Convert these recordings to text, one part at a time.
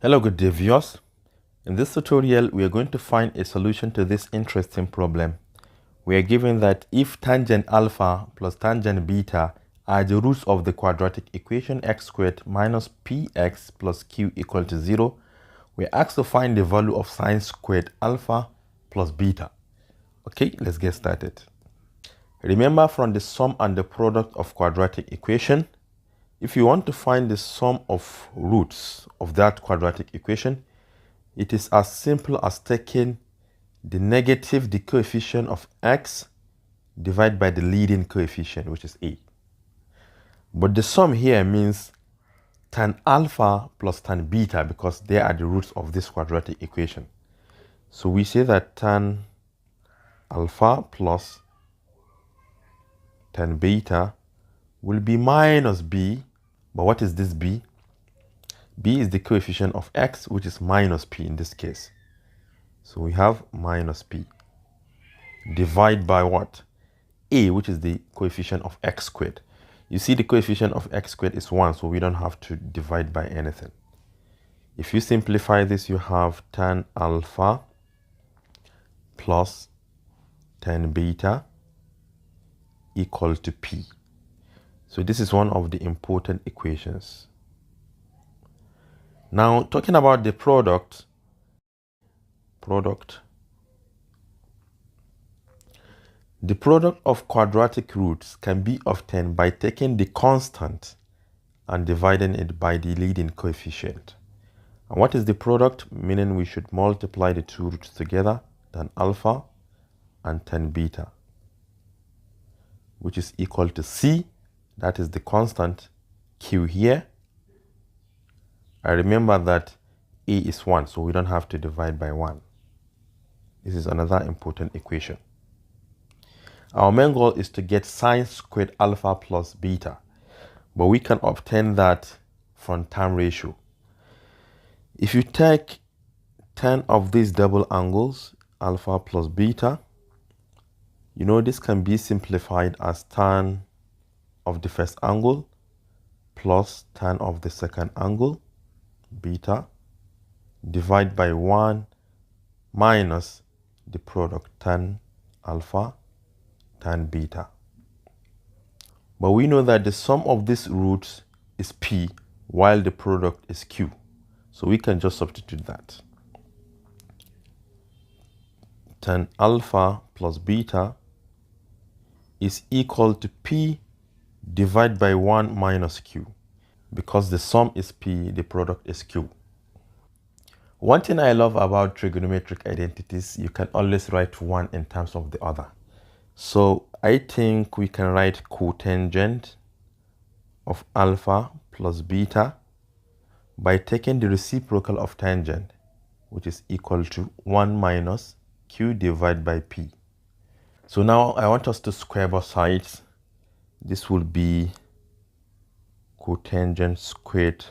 Hello, good day viewers. In this tutorial, we are going to find a solution to this interesting problem. We are given that if tangent alpha plus tangent beta are the roots of the quadratic equation x squared minus px plus q equal to 0, we are asked to find the value of sine squared alpha plus beta. Okay, let's get started. Remember from the sum and the product of quadratic equation, if you want to find the sum of roots of that quadratic equation, it is as simple as taking the negative, the coefficient of x, divided by the leading coefficient, which is a. But the sum here means tan alpha plus tan beta because they are the roots of this quadratic equation. So we say that tan alpha plus tan beta will be minus b. But what is this b? B is the coefficient of x, which is minus p in this case. So we have minus p. Divide by what? A, which is the coefficient of x squared. You see the coefficient of x squared is 1, so we don't have to divide by anything. If you simplify this, you have tan alpha plus tan beta equal to p. So this is one of the important equations. Now, talking about the product, the product of quadratic roots can be obtained by taking the constant and dividing it by the leading coefficient. And what is the product? Meaning we should multiply the two roots together, tan alpha and tan beta, which is equal to c, that is the constant, q here. I remember that a is 1, so we don't have to divide by 1. This is another important equation. Our main goal is to get sine squared alpha plus beta, but we can obtain that from tan ratio. If you take tan of these double angles, alpha plus beta, you know this can be simplified as tan of the first angle plus tan of the second angle, beta, divide by 1 minus the product tan alpha tan beta. But we know that the sum of these roots is p while the product is q. So we can just substitute that. Tan alpha plus beta is equal to p divided by 1 minus q. Because the sum is p, the product is q. One thing I love about trigonometric identities, you can always write one in terms of the other. So I think we can write cotangent of alpha plus beta by taking the reciprocal of tangent, which is equal to 1 minus q divided by p. So now I want us to square both sides. This will be cotangent squared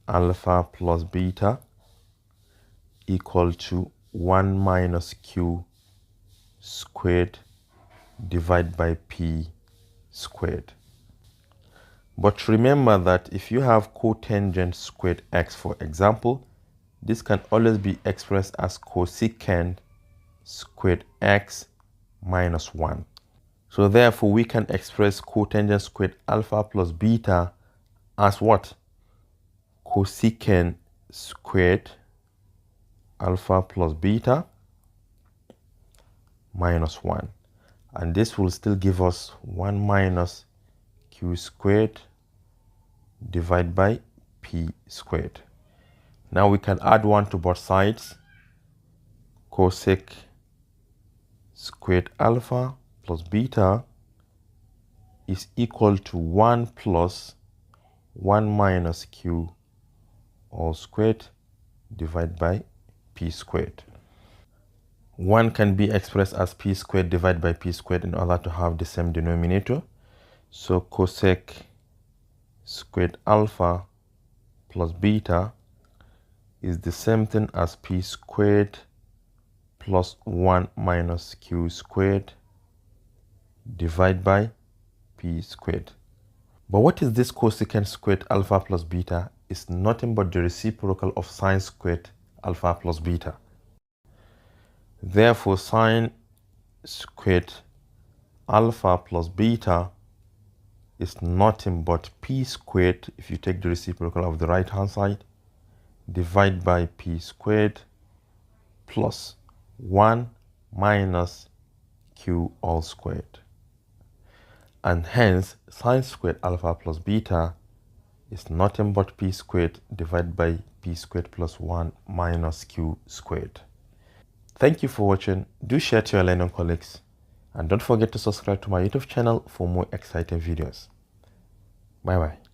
alpha plus beta equal to 1 minus q squared divided by p squared. But remember that if you have cotangent squared x, for example, this can always be expressed as cosecant squared x minus 1. So therefore, we can express cotangent squared alpha plus beta as what? Cosecant squared alpha plus beta minus 1. And this will still give us 1 minus q squared divided by p squared. Now we can add 1 to both sides. Cosec squared alpha plus beta is equal to 1 plus 1 minus q all squared divided by p squared. 1 can be expressed as p squared divided by p squared in order to have the same denominator. So cosec squared alpha plus beta is the same thing as p squared plus 1 minus q squared divided by p squared. But what is this cosecant squared alpha plus beta? is nothing but the reciprocal of sine squared alpha plus beta. Therefore, sine squared alpha plus beta is nothing but p squared, if you take the reciprocal of the right hand side, divide by p squared plus 1 minus q all squared. And hence, sine squared alpha plus beta is nothing but p squared divided by p squared plus 1 minus q squared. Thank you for watching. Do share to your learning colleagues. And don't forget to subscribe to my YouTube channel for more exciting videos. Bye bye.